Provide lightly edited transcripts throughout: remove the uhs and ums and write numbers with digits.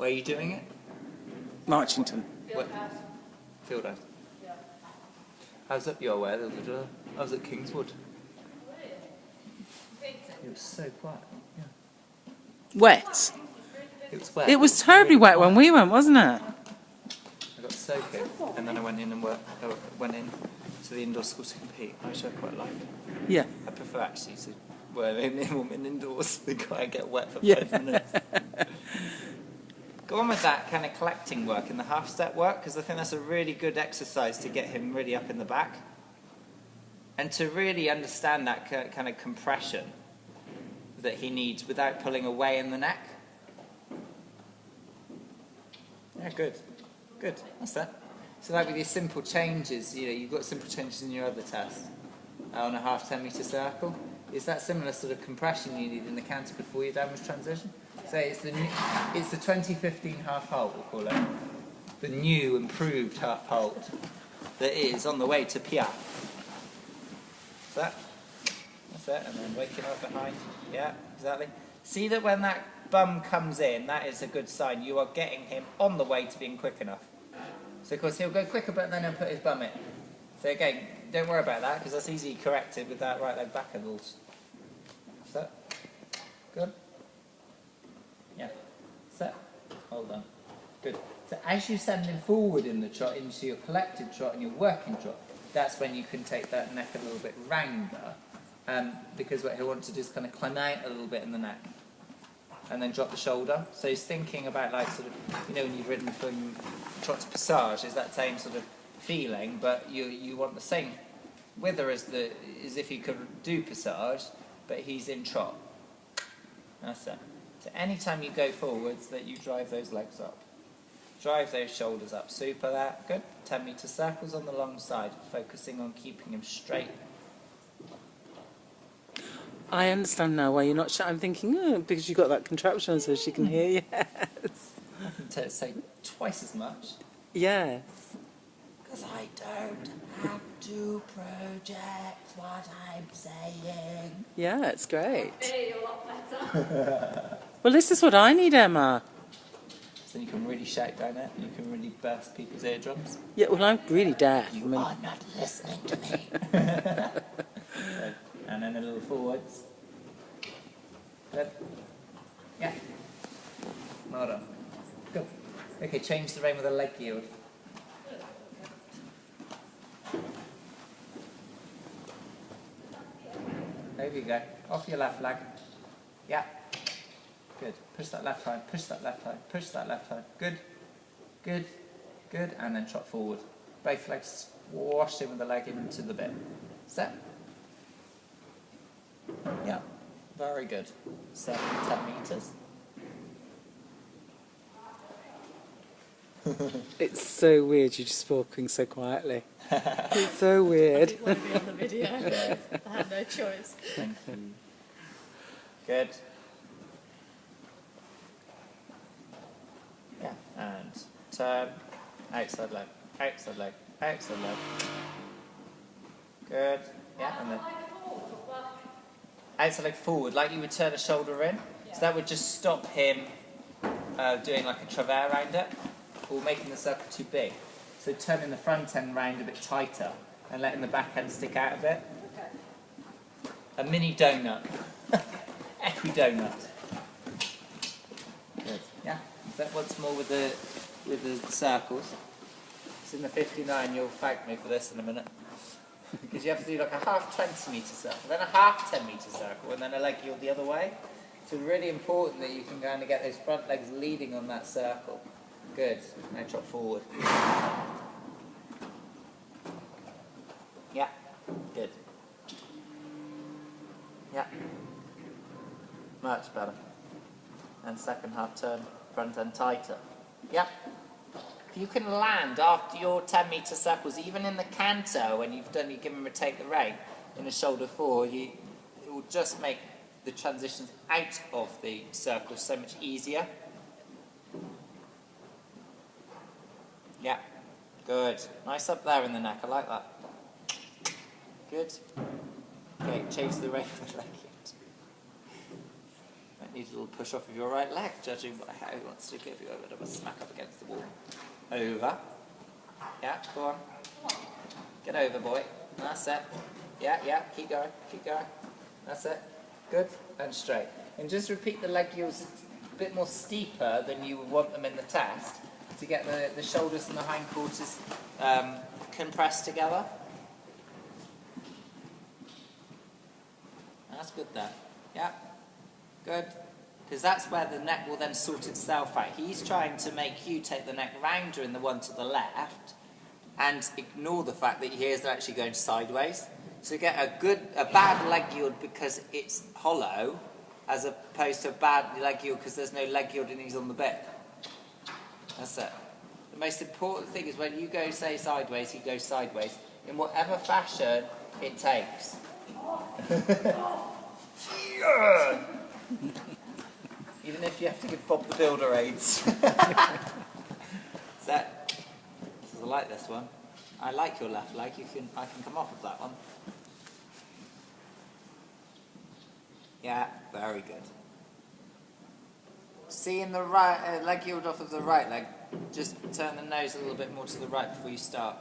Where are you doing it? Marchington. Fieldhouse. I was up your way. I was at Kingswood. It was so quiet. Yeah. Wet. It was wet. It was terribly wet when we went, wasn't it? I got soaking, and then I went in and went in to the indoor school to compete, which I quite like. Yeah. I prefer actually to wear in women indoors because I get wet for Yeah. 5 minutes. Go on with that kind of collecting work and the half step work, because I think that's a really good exercise to get him really up in the back and to really understand that kind of compression that he needs without pulling away in the neck. Yeah, good. Good. That's that. So like with your simple changes, you've got simple changes in your other test on a half 10 metre circle. Is that similar sort of compression you need in the canter before your downwards transition? So it's the 2015 half halt, we'll call it. The new, improved half halt that is on the way to Piat. That's it, and then waking up behind. Yeah, exactly. See that when that bum comes in, that is a good sign. You are getting him on the way to being quick enough. So of course he'll go quicker, but then he'll put his bum in. So again, don't worry about that, because that's easily corrected with that right leg back angles. Set. Good. Yeah. Set. Hold on. Good. So as you send him forward in the trot into your collected trot and your working trot, that's when you can take that neck a little bit rounder, because what he'll want to do is kind of climb out a little bit in the neck and then drop the shoulder. So he's thinking about like sort of, when you've ridden from trot to passage, is that same sort of feeling, but you want the same wither as if he could do passage, but he's in trot. That's it. So anytime you go forwards, that you drive those legs up. Drive those shoulders up. Super that. Good. 10 metre circles on the long side, focusing on keeping him straight. I understand now why you're not I'm thinking, because you've got that contraption so she can hear you. Yes. I can say twice as much. Yes. Because I don't have to project what I'm saying. Yeah, it's great. I hear you a lot better. Well, this is what I need, Emma. So you can really shout down it, you can really burst people's eardrums. Yeah, well, I'm really deaf. You are not listening to me. Good. And then a little forwards. Good. Yeah. Well done. Good. Okay, change the rein with a leg yield. There you go. Off your left leg. Yeah. Good. Push that left line, push that left line, push that left line. Good. Good. Good. And then trot forward. Both legs squash in with the leg into the bit. Set. Yeah. Very good. 10 metres. It's so weird you're just walking so quietly. It's so I weird. didn't want to be on the video. I had no choice. Thank you. Good. Yeah, and turn, outside leg, outside leg, outside leg. Good. Yeah, and then outside leg forward, like you would turn a shoulder in. So that would just stop him doing like a travers around it, or making the circle too big. So turning the front end round a bit tighter and letting the back end stick out a bit. A mini donut. Equi donut. Good. Yeah. That once more with the circles. It's in the 59. You'll thank me for this in a minute. Because you have to do like a half 20 metre circle, then a half 10 metre circle, and then a leg yield the other way. So it's really important that you can kind of get those front legs leading on that circle. Good. Now trot forward. Yeah. Good. Yeah. Much better. And second half turn, front end tighter. Yeah. If you can land after your 10 metre circles, even in the canter, when you've done, you give them a take the rein in a shoulder forward, it will just make the transitions out of the circle so much easier. Yeah. Good. Nice up there in the neck. I like that. Good. Okay, change the rein for the leg yield. need a little push off of your right leg, judging by how he wants to give you a bit of a smack up against the wall. Over. Yeah, go on. Get over, boy. That's it. Yeah, yeah, keep going, keep going. That's it. Good, and straight. And just repeat the leg yields a bit more steeper than you would want them in the test to get the shoulders and the hindquarters compressed together. That's good there. Yeah, good. Because that's where the neck will then sort itself out. He's trying to make you take the neck rounder in the one to the left and ignore the fact that your ears are actually going sideways. So you get a bad leg yield because it's hollow, as opposed to a bad leg yield because there's no leg yield and he's on the bit. That's it. The most important thing is when you go, say, sideways, he goes sideways, in whatever fashion it takes. Even if you have to give Bob the Builder aids. Set. I like this one. I like your left leg. I can come off of that one. Yeah, very good. Seeing the right leg yield off of the right leg, just turn the nose a little bit more to the right before you start.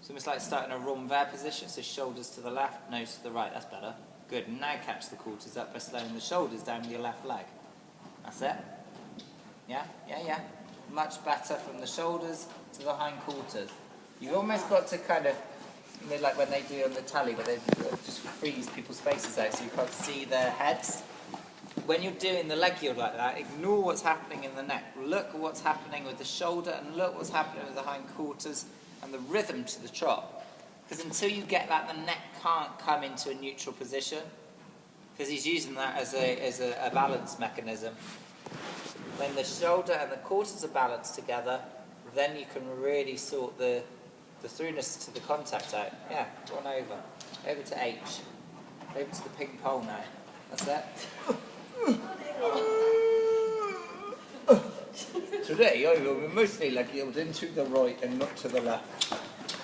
It's almost like starting a renvers position, so shoulders to the left, nose to the right. That's better. Good. And now catch the quarters up by slowing the shoulders down with your left leg. That's it. Yeah, yeah, yeah. Much better from the shoulders to the hindquarters. You've almost got to kind of, you know, like when they do on the tally, where they just freeze people's faces out so you can't see their heads. When you're doing the leg yield like that, ignore what's happening in the neck. Look at what's happening with the shoulder and look what's happening with the hindquarters and the rhythm to the trot. Because until you get that, the neck can't come into a neutral position. Because he's using that as a balance mechanism. When the shoulder and the quarters are balanced together, then you can really sort the throughness to the contact out. Yeah, go on over. Over to H. Over to the pink pole now. That's it. Today I will mostly leg yield into the right and not to the left.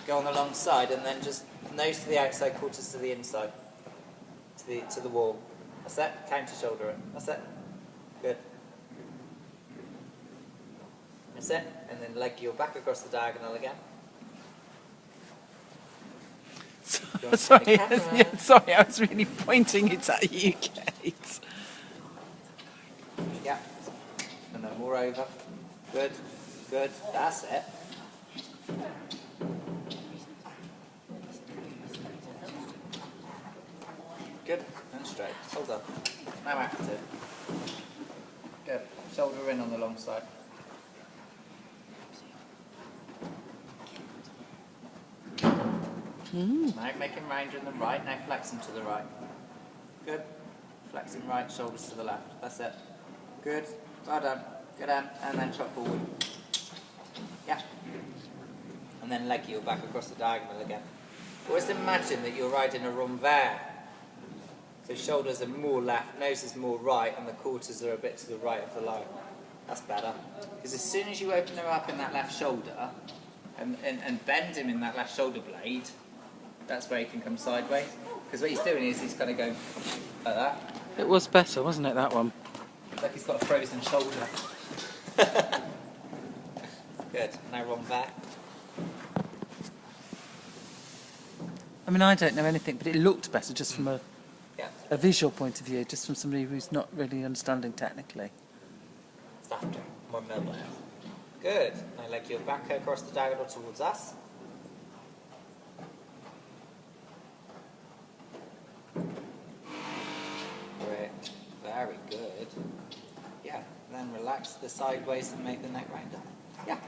Go on the long side and then just nose to the outside, quarters to the inside. To the wall. That's it. Counter shoulder it. That's it. Good. That's it. And then leg yield back across the diagonal again. Sorry, sorry, I was really pointing it at you, Kate. Yeah. And then more over. Good. Good. That's it. Good. And straight. Hold up. Now active. Good. Shoulder in on the long side. Now make him rounder in the right. Now flex him to the right. Good. Flex him right, shoulders to the left. That's it. Good. Well done. Good on. And then trot forward. Yeah. And then leg yield back across the diagonal again. Always imagine that you're riding a renvers. So shoulders are more left, nose is more right, and the quarters are a bit to the right of the line. That's better. Because as soon as you open him up in that left shoulder, and bend him in that left shoulder blade, that's where he can come sideways. Because what he's doing is he's kind of going like that. It was better, wasn't it, that one? Like he's got a frozen shoulder. Good. Now renvers. I mean, I don't know anything, but it looked better just from a Yeah. visual point of view, just from somebody who's not really understanding technically. Softer. More mellow. Good. Now leg yield back across the diagonal towards us. Great. Very good. Yeah. Then relax the sideways and make the neck rounder. Yeah.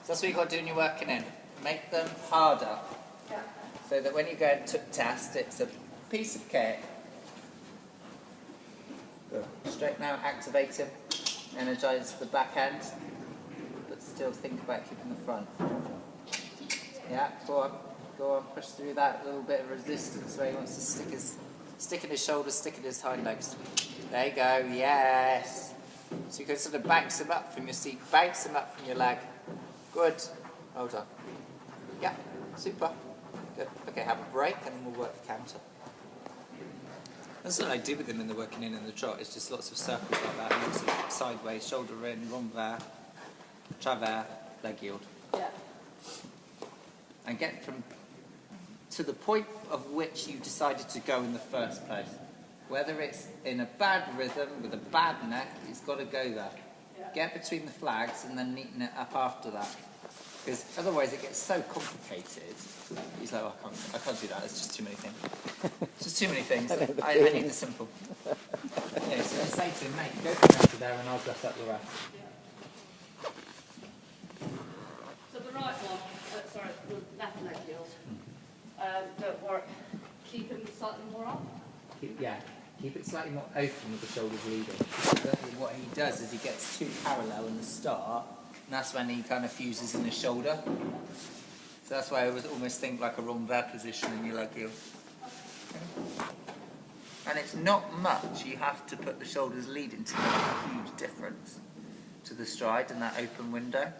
So that's what you've got to do when you're working in. Make them harder. Yeah. So that when you go and test, it's a piece of cake. Good. Straight now, activate him. Energize the back end. But still think about keeping the front. Yeah, go on, push through that little bit of resistance where he wants to stick in his shoulders, stick in his hind legs. There you go, yes. So you can sort of bounce him up from your seat, bounce him up from your leg. Good. Well done. Yeah, super. Good. Okay, have a break and then we'll work the counter. That's what I do with him in the working in and the trot. It's just lots of circles like that, lots of sideways, shoulder in, renvers, travers, leg yield. Yeah. And get from to the point of which you decided to go in the first place. Whether it's in a bad rhythm with a bad neck, it's got to go there. Yeah. Get between the flags and then neaten it up after that. Because otherwise it gets so complicated. He's like, oh, I can't do that, there's just too many things. It's just too many things. I need the simple. Yeah, so I say to him, mate, go from there to there and I'll dress up the rest. So the right one, sorry, the left leg yield, don't work. Keep him slightly more up. Keep it slightly more open with the shoulders leading. What he does is he gets too parallel in the start, and that's when he kind of fuses in his shoulder. So that's why I would almost think like a renvers position in your leg yield. And it's not much you have to put the shoulders leading to make a huge difference to the stride in that open window.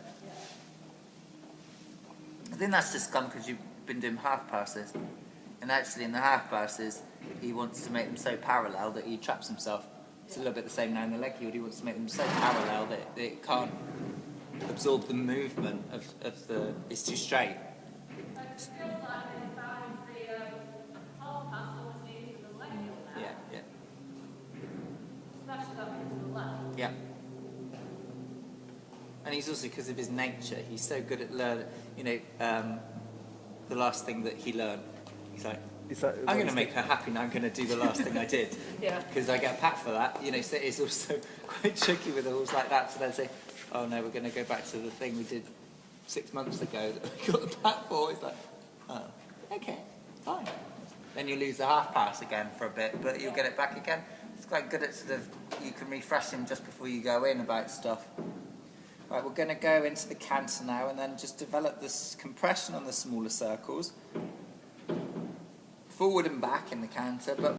I think that's just come because you've been doing half passes. And actually in the half passes, he wants to make them so parallel that he traps himself. It's a little bit the same now in the leg yield. He wants to make them so parallel that it can't absorb the movement of the... It's too straight. Yeah. And he's also, because of his nature, he's so good at learning, the last thing that he learned. He's like, I'm going to make her happy now, I'm going to do the last thing I did. Yeah. Because I get a pat for that. So it's also quite tricky with a horse like that to then say, oh no, we're going to go back to the thing we did 6 months ago that we got the pat for. It's like, oh, okay, fine. Then you lose the half pass again for a bit, but you'll get it back again. It's quite good at you can refresh him just before you go in about stuff. Right, we're going to go into the canter now and then just develop this compression on the smaller circles. Forward and back in the canter, but